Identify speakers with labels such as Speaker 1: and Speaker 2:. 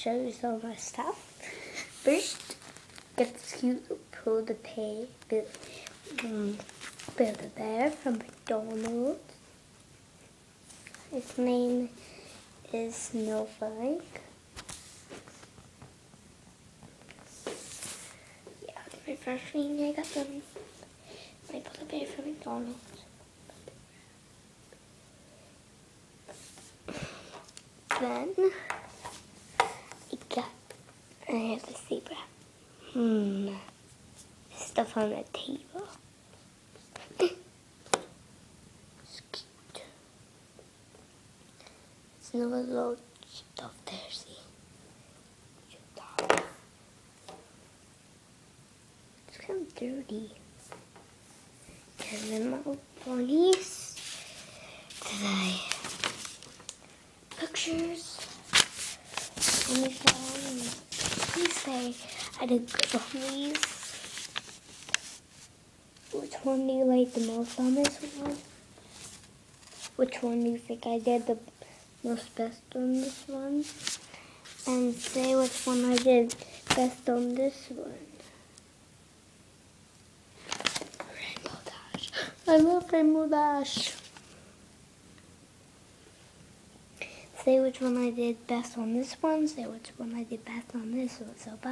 Speaker 1: show you some of my stuff. First, get this cute Build-A-Bear from McDonald's. His name is Snowflake. Yeah, my first thing I got from my Build-A-Bear from McDonald's. Then I have the zebra. Stuff on the table. It's cute. It's another little stuff there, see? It's kind of dirty. And then my police. Today. Pictures. On my phone. Please say I did good on these. Which one do you like the most on this one? Which one do you think I did the most best on this one? And say which one I did best on this one. Rainbow Dash. I love Rainbow Dash. Say which one I did best on this one. Say which one I did best on this one. So bye.